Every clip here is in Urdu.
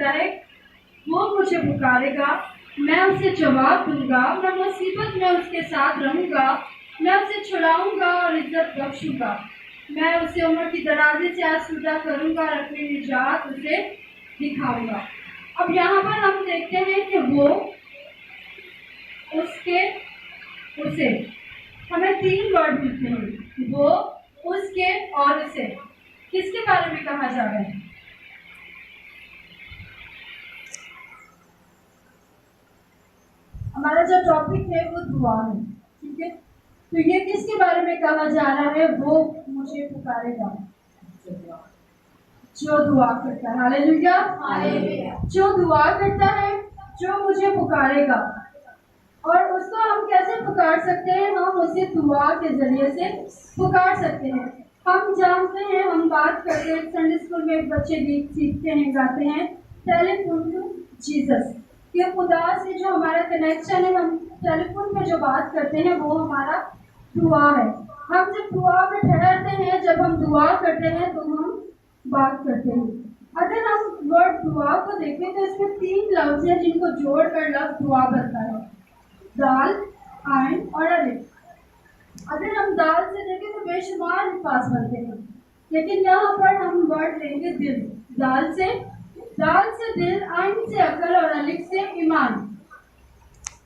کرتا ہے وہ مجھے پکارے گا، میں اسے جواب دوں گا، میں مصیبت میں اس کے ساتھ رہوں گا، میں اسے چھڑاؤں گا اور عزت بخشوں گا، میں اسے عمر کی درازی سے آسودہ کروں گا اور اپنی نجات اسے دکھاؤں گا۔ اب یہاں پر ہم دیکھتے ہیں کہ وہ، اس کے، اسے، ہمیں 3 ورڈ ملتے ہیں، وہ، اس کے اور اسے۔ کس کے بارے میں کہا جا رہا ہے؟ ہمارا جو ٹاپک ہے وہ دعا ہے، ٹھیک ہے؟ تو یہ کس کے بارے میں کہا جا رہا ہے؟ وہ مجھے پکارے گا، جو دعا کرتا ہے۔ ہاللیلویا، ہاللیلویا۔ جو دعا کرتا ہے، جو مجھے پکارے گا۔ اور اس کو ہم کیسے پکار سکتے ہیں؟ ہم اسے دعا کے ذریعے سے پکار سکتے ہیں۔ ہم جانتے ہیں، ہم بات کرتے ہیں، سنڈے اسکول میں بچے گیت سیکھتے ہیں، گاتے ہیں، ٹیلی فون ٹو جیسس، کہ خدا سے جو ہمارا کنیکشن ہے، ہم ٹیلی فون پہ جو بات کرتے ہیں وہ ہمارا دعا ہے۔ ہم جب دعا میں ٹھہرتے ہیں، جب ہم دعا کرتے ہیں تو ہم بات کرتے ہیں۔ اگر ہم ورڈ دعا کو دیکھیں تو اس میں 3 لفظ ہیں جن کو جوڑ کر لفظ دعا بنتا ہے، دال، عین اور الف۔ اگر ہم دال سے دیکھیں تو بے شمار الفاظ بنتے ہیں، لیکن یہاں پر ہم ورڈ لیں گے دل۔ دال سے دل، عین سے عقل اور الف سے ایمان۔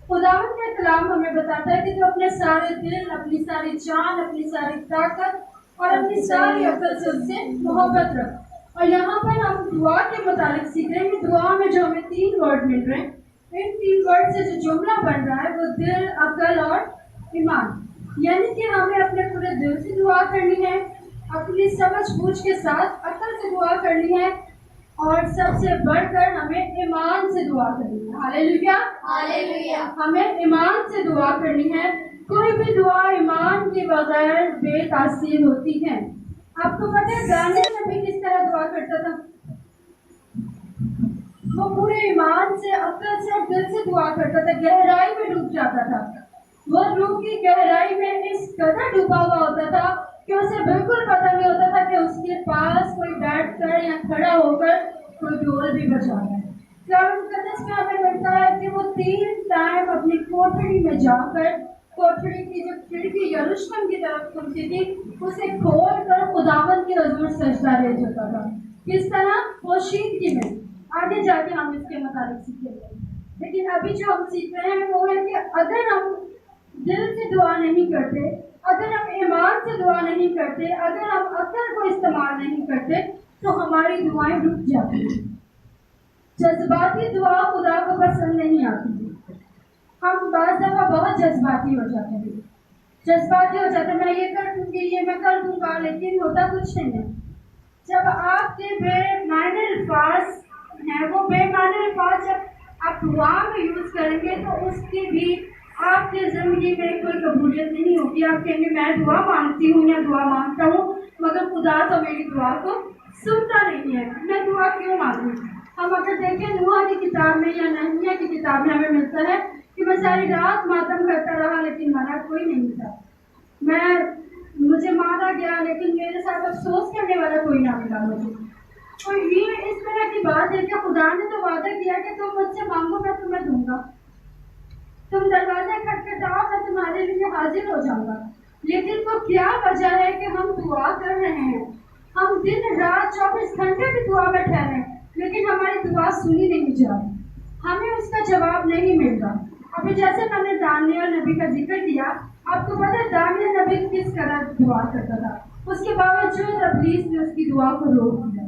خداوند کا کلام ہمیں بتاتا ہے کہ جو اپنے سارے دل، اپنی ساری جان، اپنی ساری طاقت اور اپنی ساری عقل سے اس سے محبت رکھ۔ اور یہاں پر ہم دعا کے متعلق سیکھ رہے ہیں کہ دعا میں جو ہمیں 3 ورڈ مل رہے ہیں، ان 3 ورڈ سے جو جملہ بن رہا ہے وہ دل، عقل اور ایمان۔ یعنی کہ ہمیں اپنے پورے دل سے دعا کرنی ہے، اپنی سمجھ بوجھ کے ساتھ عقل سے دعا کرنی ہے، اور سب سے بڑھ کر ہمیں ایمان سے دعا کرنی ہے۔ ہاللیلویا، ہاللیلویا۔ ہمیں ایمان سے دعا کرنی ہے۔ کوئی بھی دعا ایمان کے بغیر بے تاثیر ہوتی ہے۔ آپ کو پتہ ہے دانیال نبی کس طرح دعا کرتا تھا؟ وہ پورے ایمان سے، عقل سے اور دل سے دعا کرتا تھا، گہرائی میں ڈوب جاتا تھا۔ وہ روح کی گہرائی میں اس قدر ڈوبا ہوا ہوتا تھا کہ اسے بالکل پتہ نہیں ہوتا تھا کہ اس کے پاس کوئی بیٹھ کر یا کھڑا ہو کر کوئی ڈول بھی بجا رہا ہے۔ قرآن مقدس میں ہمیں ملتا ہے کہ وہ 3 ٹائم اپنی کوٹڑی میں جا کر، کوٹڑی کی جو کھڑکی یروشلم کی طرف کھلتی تھی اسے کھول کر خداوند کے حضور سجدہ لے جاتا تھا۔ کس طرح؟ پوشیدگی میں۔ آگے جا کے ہم اس کے متعلق سیکھیں گے، لیکن ابھی جو ہم سیکھ رہے ہیں وہ ہے کہ اگر ہم دل سے دعا نہیں کرتے، اگر ہم ایمان سے دعا نہیں کرتے، اگر ہم عقل کو استعمال نہیں کرتے تو ہماری دعائیں رک جاتی ہیں۔ جذباتی دعا خدا کو پسند نہیں آتی۔ ہم بعض دفعہ بہت جذباتی ہو جاتے ہیں، میں یہ کر دوں گی، یہ میں کر دوں گا، لیکن ہوتا کچھ نہیں ہے۔ جب آپ کے بے معنی الفاظ ہیں، وہ بے معنی الفاظ جب آپ دعا میں یوز کریں گے تو اس کی بھی آپ کی زندگی میں کوئی قبولیت نہیں ہوگی۔ آپ کہیں گے میں دعا مانگتی ہوں یا دعا مانگتا ہوں مگر خدا تو میری دعا کو سنتا نہیں ہے، میں دعا کیوں مانگوں؟ ہم اگر دیکھیں نوح کی کتاب میں یا نحمیہ کی کتاب میں ہمیں ملتا ہے کہ میں ساری رات ماتم کرتا رہا لیکن مرا کوئی نہیں تھا، مجھے مارا گیا لیکن میرے ساتھ افسوس کرنے والا کوئی نہ ملا مجھے۔ اور یہ اس طرح کی بات ہے کہ خدا نے تو وعدہ کیا کہ تم مجھ سے مانگو میں تمہیں دوں گا، تم دروازہ کھٹکھٹاؤ میں تمہارے لیے حاضر ہو جاؤں گا، لیکن وہ کیا وجہ ہے کہ ہم دعا کر رہے ہیں، ہم دن رات 24 گھنٹے کی دعا میں ٹھہرے ہیں لیکن ہماری دعا سنی نہیں جا رہی، ہمیں اس کا جواب نہیں مل رہا۔ ابھی جیسے میں نے دانیال نبی کا ذکر کیا، آپ کو پتہ ہے دانیال نبی کس طرح دعا کرتا تھا، اس کے باوجود ابلیس نے اس کی دعا کو روک دیا۔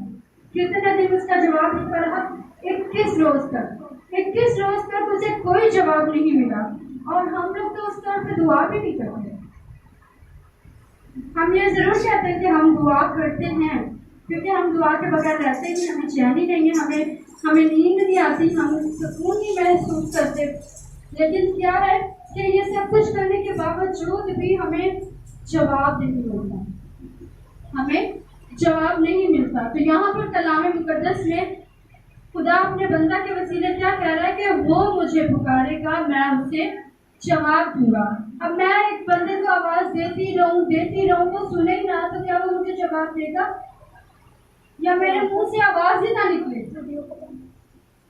کتنے دن اس کا جواب نہیں رہا؟ 21 روز تک 21 روز تک اسے کوئی جواب نہیں ملا، اور ہم لوگ تو اس طور پہ دعا بھی نہیں کرتے۔ ہم یہ ضرور کہتے ہیں کہ ہم دعا کرتے ہیں، کیونکہ ہم دعا کے بغیر رہتے ہی ہمیں چین ہی نہیں ہے، ہمیں نیند نہیں آتی، ہم سکون نہیں محسوس کرتے، لیکن کیا ہے کہ یہ سب کچھ کرنے کے باوجود بھی ہمیں جواب نہیں ملتا، ہمیں جواب نہیں ملتا۔ تو یہاں پر کلام مقدس میں خدا اپنے بندہ کے وسیلے کیا کہہ رہا ہے کہ وہ مجھے پکارے گا، میں اسے جواب دوں گا۔ اب میں ایک بندے کو آواز دیتی رہوں وہ سنے ہی نہ تو کیا وہ مجھے جواب دے گا؟ یا میرے منہ سے آواز ہی نہ نکلے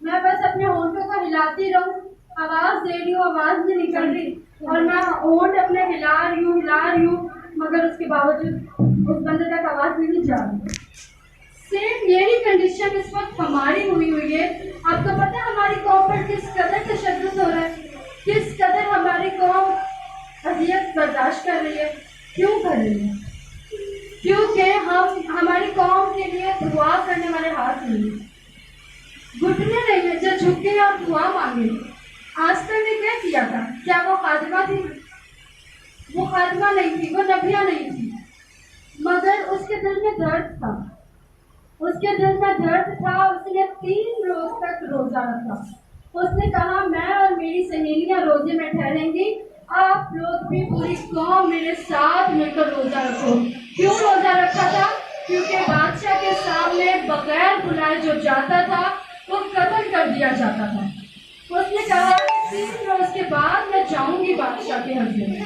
میں بس اپنے ہونٹوں کو ہلاتی رہوں, آواز دے رہی ہوں, آواز نہیں نکل رہی, اور میں ہونٹ اپنے ہلا رہی ہوں, مگر اس کے باوجود اس بندے تک آواز نہیں جا رہی. سیم یہی کنڈیشن اس وقت ہماری ہوئی ہے. آپ کو پتہ ہے ہماری قوم پر کس قدر تشدد ہو رہا ہے, کس قدر ہماری قوم اذیت برداشت کر رہی ہے. کیوں کر رہی ہے؟ کیونکہ ہماری قوم کے لیے دعا کرنے والے ہاتھ نہیں ہیں, گھٹنے نہیں ہیں جو جھکے اور دعا مانگے. آستر نے کیا کیا تھا؟ کیا وہ خادمہ تھی؟ وہ خادمہ نہیں تھی, وہ نبیہ نہیں تھی, مگر اس کے دل میں درد تھا. اس کے دل میں درد تھا. اس نے 3 روز تک روزہ رکھا. اس نے کہا میں اور میری سہیلیاں روزے میں ٹھہریں گی, آپ لوگ بھی پوری قوم میرے ساتھ مل کر روزہ رکھو. کیوں روزہ رکھا تھا؟ کیونکہ بادشاہ کے سامنے بغیر بلائے جو جاتا تھا وہ قتل کر دیا جاتا تھا. اس نے کہا 3 روز کے بعد میں جاؤں گی بادشاہ کے حضور میں,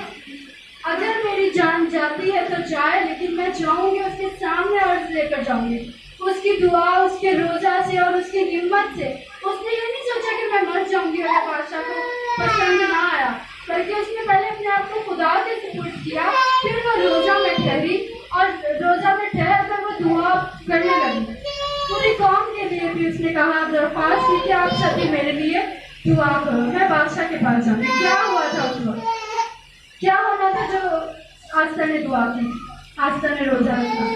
اگر میری جان جاتی ہے تو جائے, لیکن میں جاؤں گی اس کے سامنے عرض لے کر جاؤں گی. اس کی دعا, اس کے روزہ سے اور اس کی ہمت سے اس نے یہ نہیں سوچا کہ میں مر جاؤں گی اور بادشاہ کو پسند نہ آیا, بلکہ اس نے پہلے اپنے آپ کو خدا کے سپرد کیا, پھر وہ روزہ میں ٹھہری اور روزہ میں ٹھہر کر وہ دعا کرنے لگی. پوری قوم کے لیے بھی اس نے کہا, درخواست کی کہ آپ سبھی میرے لیے دعا کرو, میں بادشاہ کے پاس جاؤں گی. کیا ہوا تھا اس وقت؟ کیا ہونا تھا جو آستر نے دعا کی, آستر نے روزہ رکھا؟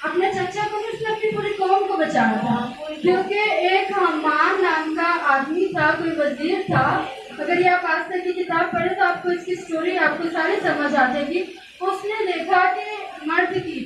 اپنے چچا کو بھی اس نے اپنی پوری قوم کو بچایا تھا, کیونکہ ایک حمان نام کا آدمی تھا, کوئی وزیر تھا. اگر یہ آپ آستر کی کتاب پڑھیں تو آپ کو اس کی سٹوری آپ کو ساری سمجھ آ جائے گی. اس نے دیکھا کہ مرد کی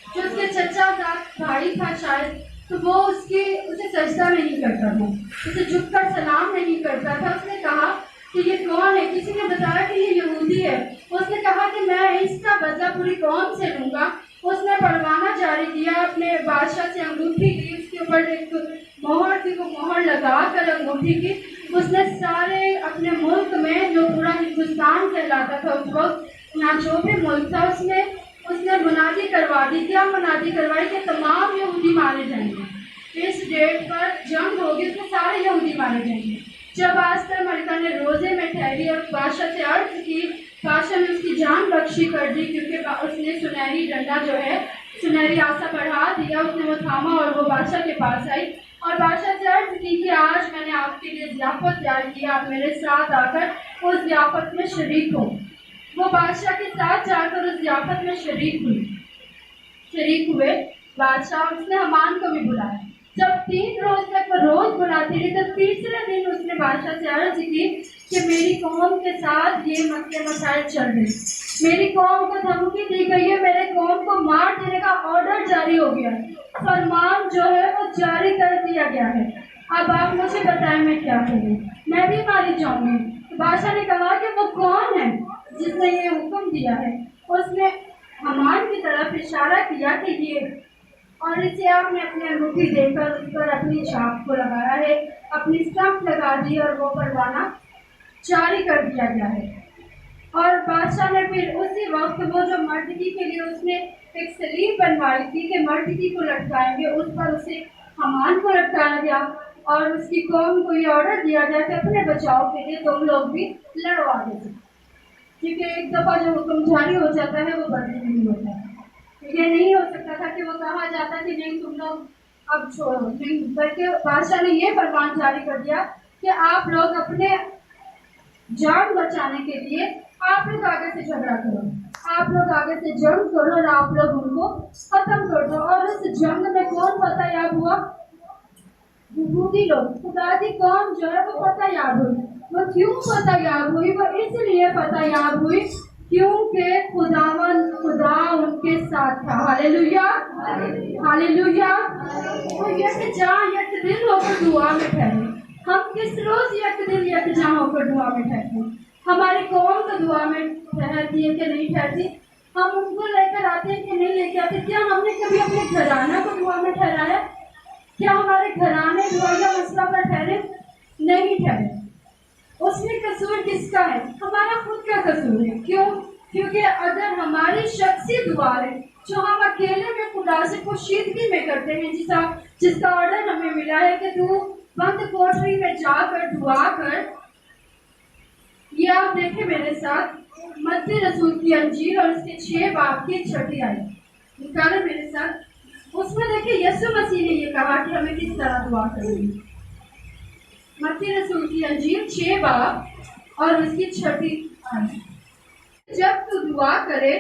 جو اس کے چچا کا بھائی تھا شاید, تو وہ اسے سجدہ نہیں کرتا تھا, اسے جھک کر سلام نہیں کرتا تھا. اس نے کہا کہ یہ کون ہے؟ کسی نے بتایا کہ یہ یہودی ہے. اس نے کہا کہ میں اس کا بدلہ پوری قوم سے لوں گا. اس نے پروانہ جاری کیا, اپنے بادشاہ سے انگوٹھی لی, اس کے اوپر ایک مہر تھی, وہ مہر لگا کر انگوٹھی کی. اس نے سارے اپنے ملک میں جو پورا ہندوستان کہلاتا تھا اس وقت, یہاں جو بھی ملک تھا, اس نے منادی کروا دی. کیا منادی کروائی کہ تمام یہودی مارے جائیں گے, اس ڈیٹ پر جنگ ہوگی, اس میں سارے یہودی مارے جائیں گے. جب آستر ملکہ نے روزے میں ٹھہری اور بادشاہ سے عرض کی, بادشاہ نے اس کی جان بخشی کر دی, کیونکہ اس نے سنہری ڈنڈا جو ہے, سنہری آسا بڑھا دیا. اس نے وہ تھاما اور وہ بادشاہ کے پاس آئی اور بادشاہ سے عرض کی کہ آج میں نے آپ کے لیے ضیافت تیار کی, آپ میرے ساتھ آ کر اس ضیافت میں شریک ہو. وہ بادشاہ کے ساتھ جا کر اس ضیافت میں شریک ہوئے بادشاہ. اور اس نے حمان کو بھی بلایا. جب 3 روز تک وہ روز بلاتی رہی, تو تیسرے دن اس نے بادشاہ سے عرض کی کہ میری قوم کے ساتھ یہ مسئلے مسائل چل رہے, میری قوم کو دھمکی دی گئی ہے, میرے قوم کو مار دینے کا آرڈر جاری ہو گیا ہے, فرمان جو ہے وہ جاری کر دیا گیا ہے. اب آپ مجھے بتائیں میں کیا کروں, میں بھی ماری جاؤں گی. بادشاہ نے کہا کہ وہ کون ہے جس نے یہ حکم دیا ہے؟ اس نے حمان کی طرف اشارہ کیا کہ یہ, اور اسے آپ نے اپنی انگوٹھی دے کر اس پر اپنی چھاپ کو لگایا ہے, اپنی اسٹمپ لگا دی اور وہ پروانہ جاری کر دیا گیا ہے. اور بادشاہ نے پھر اسی وقت وہ جو مردگی کے لیے اس نے ایک سلیب بنوائی تھی کہ مردگی کو لٹکائیں گے, اس پر اسے حمان کو لٹکایا گیا اور اس کی قوم کو یہ آرڈر دیا گیا کہ اپنے بچاؤ کے لیے تم لوگ بھی لڑو آگے سے, کیونکہ ایک دفعہ جو حکم جاری ہو جاتا ہے وہ بدل نہیں ہوتا ہے. یہ نہیں ہو سکتا تھا کہ وہ کہا جاتا کہ نہیں تم لوگ اب چھوڑو, نہیں, بلکہ بادشاہ نے یہ فرمان جاری کر دیا کہ آپ لوگ اپنے جان بچانے کے لیے آپ لوگ آگے سے جھگڑا کرو, آپ لوگ آگے سے جنگ کرو اور آپ لوگ ان کو ختم کر دو. اور اس جنگ میں کون فتح یاب ہوا؟ یہودی لوگ, خدا کی قوم جو ہے وہ فتح یاب ہوئی. وہ کیوں فتح یاب ہوئی؟ وہ اس لیے فتح یاب ہوئی کیونکہ خدا ان کے ساتھ تھا. ہاللیلویا, ہاللیلویا. وہ یکجا یک دل ہو کر دعا میں ٹھہرے. ہم کس روز یک دل یکجا ہو کر دعا میں ٹھہرتے؟ ہماری قوم تو دعا میں ٹھہرتی ہے کہ نہیں ٹھہرتی؟ ہم ان کو لے کر آتے ہیں کہ نہیں لے کے آتے؟ کیا ہم نے کبھی اپنے گھرانہ کو دعا میں ٹھہرایا؟ کیا ہمارے گھرانے دعا یا مسئلہ پر ٹھہرے؟ نہیں ٹھہرے. اس میں قصور کس کا ہے؟ ہمارا خود کا قصور ہے. کیوں؟ کیونکہ اگر ہماری شخصی دعا ہے, جو ہم اکیلے میں خدا سے پوشیدگی میں کرتے ہیں، جس کا آرڈر ہمیں ملا ہے کہ تو بند کوٹری میں جا کر دعا کر. یہ آپ دیکھیں میرے ساتھ متی رسول کی انجیل اور اس کے 6 باب کی 6 آیت نکالیں میرے ساتھ. اس میں دیکھیں یسوع مسیح نے یہ کہا کہ ہمیں کس طرح دعا کرنی. متی رسول کی انجیل 6 باب اور اس کی 6 آیت. جب تو دعا کرے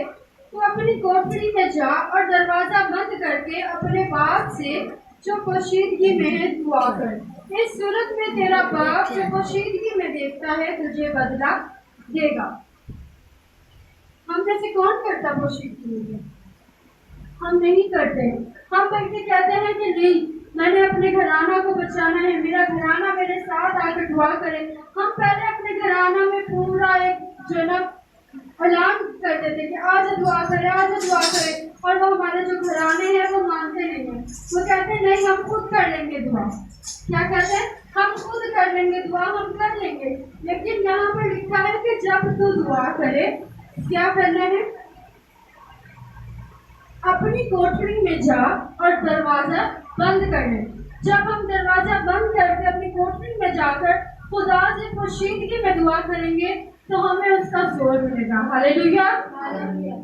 تو اپنی کوٹری میں جا اور دروازہ بند کر کے اپنے باپ سے جو پوشیدگی میں ہے دعا کر. اس صورت میں تیرا باپ جو پوشیدگی میں دیکھتا ہے تجھے بدلہ دے گا. ہم میں سے کون کرتا پوشیدگی میں؟ ہم نہیں کرتے. ہم بلکہ کہتے ہیں کہ نہیں، میں نے اپنے گھرانہ کو بچانا ہے، میرا گھرانہ میرے ساتھ آ کر دعا کرے. ہم پہلے اپنے گھرانہ میں پورا ایک اعلان کر دیتے کہ آج دعا کرے، آج دعا کرے، اور وہ ہمارے جو گھرانے ہیں وہ مانتے نہیں ہیں. وہ کہتے ہیں نہیں، ہم خود کر لیں گے دعا. کیا کہتے ہیں؟ ہم خود کر لیں گے دعا، ہم کر لیں گے. لیکن یہاں پر لکھا ہے کہ جب تو دعا کرے کیا کرنا ہے؟ اپنی کوٹری میں جا اور دروازہ بند کر لے. جب ہم دروازہ بند کر کے اپنی کوٹری میں جا کر خدا سے پوشیدگی میں دعا کریں گے تو ہمیں اس کا زور ملے گا. ہاللیلویا.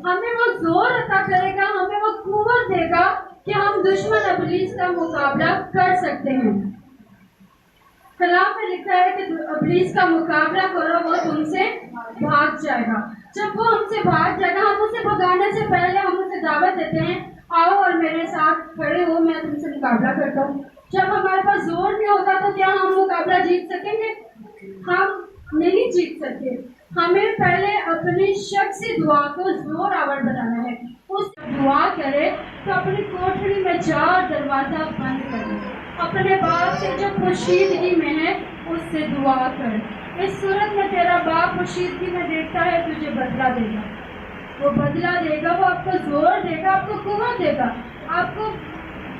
ہمیں وہ زور عطا کرے گا، ہمیں وہ قوت دے گا کہ ہم دشمن ابلیس کا مقابلہ کر سکتے ہیں. کلام میں لکھا ہے کہ ابلیس کا مقابلہ کرو وہ تم سے بھاگ جائے گا. جب وہ ہم سے بھاگ جائے گا، ہم اسے بھگانے سے پہلے ہم اسے دعوت دیتے ہیں آؤ اور میرے ساتھ کھڑے ہو، میں تم سے مقابلہ کرتا ہوں. جب ہمارے پاس زور نہیں ہوگا تو کیا ہم مقابلہ جیت سکیں گے؟ ہم نہیں جیت سکتے. ہمیں پہلے اپنی شخصی دعا کو زور آور بنانا ہے. اس دعا کرے تو اپنی کوٹری میں جا اور دروازہ بند کرے. اپنے باپ سے جو پوشیدگی میں ہے اس سے دعا کر. اس صورت میں تیرا باپ پوشیدگی میں دیکھتا ہے تجھے بدلہ دے گا. وہ بدلہ دے گا، وہ آپ کو زور دے گا، آپ کو قوت دے گا، آپ کو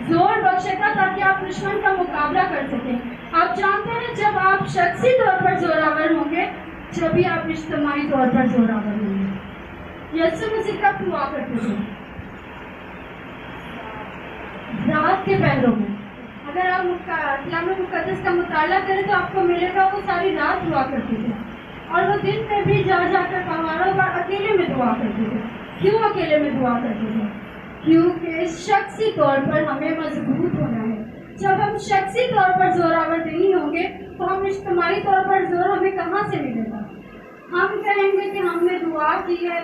زور بخشے گا تاکہ آپ دشمن کا مقابلہ کر سکیں. آپ جانتے ہیں جب آپ شخصی طور پر زوراور ہوں گے جبھی آپ اجتماعی طور پر زوراور ہوں گے. یسوع مسیح کب دعا کرتے تھے؟ رات کے پہروں میں. اگر آپ کلام مقدس کا مطالعہ کریں تو آپ کو ملے گا وہ ساری رات دعا کرتے تھے، اور وہ دن میں بھی جا کر پہاڑوں پر اکیلے میں دعا کرتے تھے. کیوں اکیلے میں دعا کرتے تھے؟ کیونکہ شخصی طور پر ہمیں مضبوط ہونا ہے. جب ہم شخصی طور پر زوراور نہیں ہوں گے تو ہم اجتماعی طور پر زور ہمیں کہاں سے ملے گا؟ ہم کہیں گے کہ ہم نے دعا کی ہے،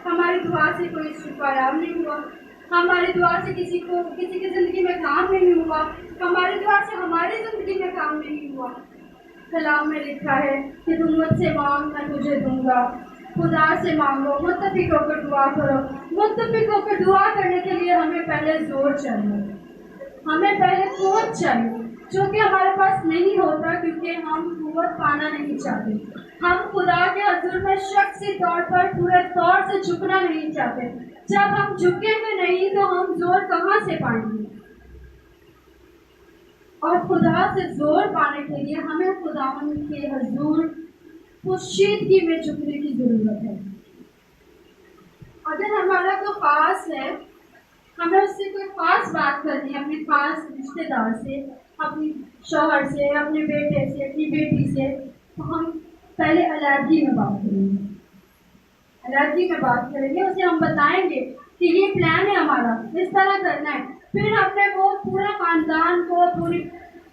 ہماری دعا سے کوئی شفایاب نہیں ہوا، ہماری دعا سے کسی کی زندگی میں کام نہیں ہوا، ہماری دعا سے ہماری زندگی میں کام نہیں ہوا. کلام میں لکھا ہے کہ تم مجھ سے مانگ میں تجھے دوں گا. خدا سے مانگو، متفق ہو کر دعا کرو. متفق ہو کر دعا کرنے کے لیے ہمیں پہلے زور چاہیے، ہمیں پہلے قوت چاہیے، جو کہ ہمارے پاس نہیں ہوتا کیونکہ ہم قوت پانا نہیں چاہتے. ہم خدا کے حضور میں شخصی طور پر پورے طور سے جھکنا نہیں چاہتے. جب ہم جھکیں گے نہیں تو ہم زور کہاں سے پائیں گے؟ اور خدا سے زور پانے کے لیے ہمیں خداوند کے حضور پوشیدگی میں جھکنے کی ضرورت ہے. اگر ہمارا کوئی خاص ہے، ہمیں اس سے کوئی خاص بات کرنی ہے، اپنے خاص رشتے دار سے، اپنی شوہر سے، اپنے بیٹے سے، اپنی بیٹی سے، تو ہم پہلے علیحدگی میں بات کریں گے. علیحدگی میں بات کریں گے، اسے ہم بتائیں گے کہ یہ پلان ہے ہمارا، اس طرح کرنا ہے. پھر ہم نے وہ پورا خاندان کو، پوری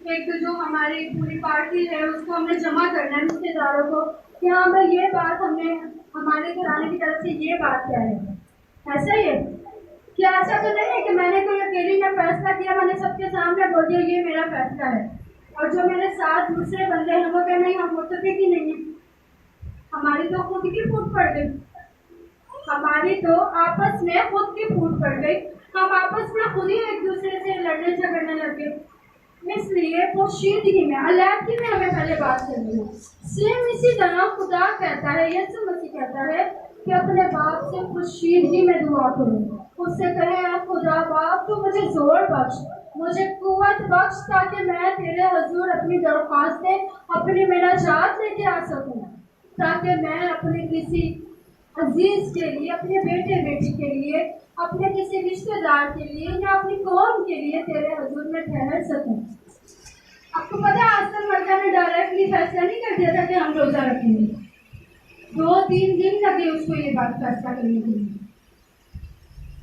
ایک جو ہماری پوری پارٹی ہے اس کو ہم نے جمع کرنا ہے، رشتے داروں کو، کہ ہاں بھائی یہ بات ہم نے ہمارے گھرانے کی طرف سے یہ بات کیا ہے. ایسا ہی ہے کیا؟ ایسا تو نہیں ہے کہ میں نے کوئی اکیلی میں فیصلہ کیا، میں نے سب کے سامنے بول دیا یہ میرا فیصلہ ہے، اور جو میرے ساتھ دوسرے بندے ہیں وہ کہ نہیں ہم متفق ہی نہیں ہیں. ہماری تو خود کی پھوٹ پڑ گئی، ہماری تو آپس میں خود کی پھوٹ پڑ گئی، ہم آپس میں خود ہی ایک دوسرے سے لڑنے جھگڑنے لگے. اس لیے پوشیدگی میں، علیحدگی میں ہمیں پہلے بات کرنی ہے. سیم اسی طرح خدا کہتا ہے، یسوع مسیح کہتا ہے کہ اپنے باپ سے پوشیدگی میں دعا کرو. اس سے کہے اے خدا باپ تو مجھے زور بخش، مجھے قوت بخش تاکہ میں تیرے حضور اپنی درخواستیں، اپنی مناجات لے کے آ سکوں، تاکہ میں اپنے کسی عزیز کے لیے، اپنے بیٹے بیٹی کے لیے، اپنے کسی رشتے دار کے لیے یا اپنی قوم کے لیے تیرے حضور میں ٹھہر سکوں۔ آپ کو پتا ہے آج کل مرکز نے ڈائریکٹلی فیصلہ نہیں کر دیا تھا کہ ہم روزہ رکھیں گے، 2-3 دن لگے اس کو یہ بات فیصلہ کرنے کے لیے۔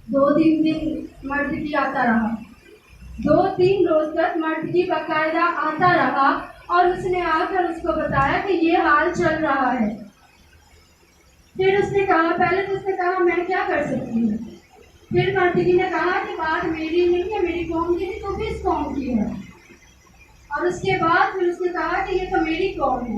2-3 دن مرد کی آتا رہا، 2-3 روز تک مرد کی باقاعدہ آتا رہا، اور اس نے آ کر اس کو بتایا کہ یہ حال چل رہا ہے۔ پھر اس نے کہا، پہلے تو اس نے کہا میں کیا کر سکتی ہوں، پھر مرتگی نے کہا کہ بات میری نہیں ہے، میری قوم کی نہیں، تو کس قوم کی ہے؟ اور اس کے بعد پھر اس نے کہا کہ یہ تو میری قوم ہے۔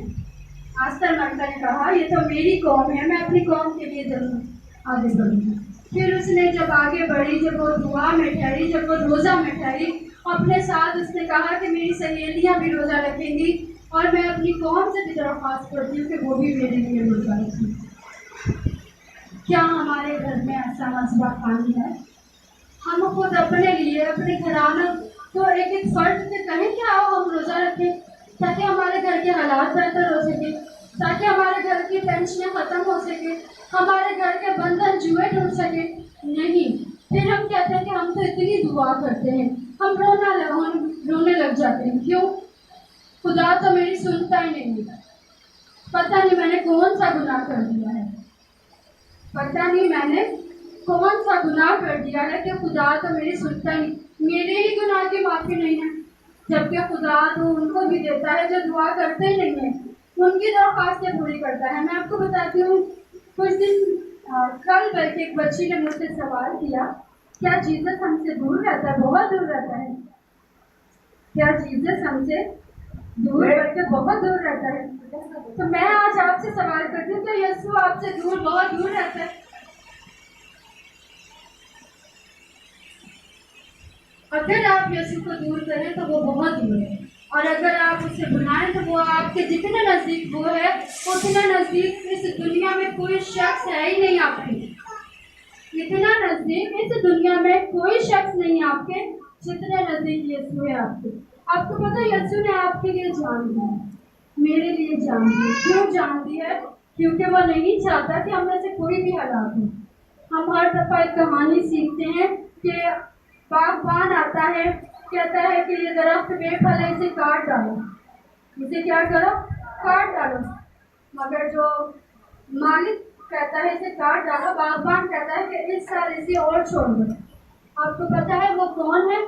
آستر مرتا نے کہا یہ تو میری قوم ہے، میں اپنی قوم کے لیے ضرور آگے بڑھوں گی۔ پھر اس نے جب آگے بڑھی، جب وہ دعا میں ٹھہری، جب وہ روزہ میں ٹھہری، اپنے ساتھ اس نے کہا کہ میری سہیلیاں بھی روزہ رکھیں گی، اور میں اپنی قوم سے بھی درخواست کرتی ہوں کہ وہ بھی میرے لیے روزہ رکھیں۔ کیا ہمارے گھر میں ایسا مسئلہ خانی ہے؟ ہم خود اپنے لیے، اپنے گھرانوں کو ایک ایک فرد سے کہیں کہ آؤ ہم روزہ رکھیں، تاکہ ہمارے گھر کے حالات بہتر ہو سکے، تاکہ ہمارے گھر کی ٹینشنیں ختم ہو سکے، ہمارے گھر کے بندھن جوئے ٹوٹ سکے؟ نہیں، پھر ہم کہتے ہیں کہ ہم تو اتنی دعا کرتے ہیں، ہم رونے لگ جاتے ہیں۔ کیوں؟ خدا تو میری سنتا ہی نہیں، پتہ نہیں میں نے کون سا گناہ کر دیا ہے، پتہ نہیں میں نے کون سا گناہ کر دیا ہے کہ خدا تو میری سنتا ہی، میرے ہی گناہ کی معافی نہیں ہے، جبکہ خدا تو ان کو بھی دیتا ہے جو دعا کرتے ہی نہیں ہیں، ان کی درخواستیں پوری کرتا ہے۔ میں آپ کو بتاتی ہوں، کچھ دن کل بلکہ ایک بچی نے مجھ سے سوال کیا، کیا جیزس ہم سے دور رہتا ہے؟ بہت دور رہتا ہے۔ کیا جیزس ہم سے دور بلکہ بہت دور رہتا ہے؟ تو میں آج آپ سے سوال کرتی ہوں، کہ یسوع آپ سے دور، بہت دور رہتا ہے؟ اگر آپ یسوع کو دور کریں تو وہ بہت دور ہے، اور اگر آپ اسے بلائیں تو وہ آپ کے جتنے نزدیک وہ ہے، اتنا نزدیک اس دنیا میں کوئی شخص ہے ہی نہیں آپ کے، اتنا نزدیک اس دنیا میں کوئی شخص نہیں آپ کے جتنے نزدیک یسوع ہے آپ کے۔ آپ کو پتہ یسوع نے آپ کے لیے جان دی ہے، میرے لیے جان دی۔ کیوں جان دی ہے؟ کیونکہ وہ نہیں چاہتا کہ ہم میں سے کوئی بھی ہلاک ہو۔ ہم ہر دفعہ ایک کہانی سیکھتے ہیں کہ باغبان آتا ہے، کہتا ہے کہ یہ درخت بے پھل ہے، اسے کاٹ ڈالو، اسے کیا کرو؟ کاٹ ڈالو۔ مگر جو مالک کہتا ہے اسے کاٹ ڈالو، باغبان کہتا ہے کہ اس سال اسے اور چھوڑ دو۔ آپ کو پتہ ہے وہ کون ہے؟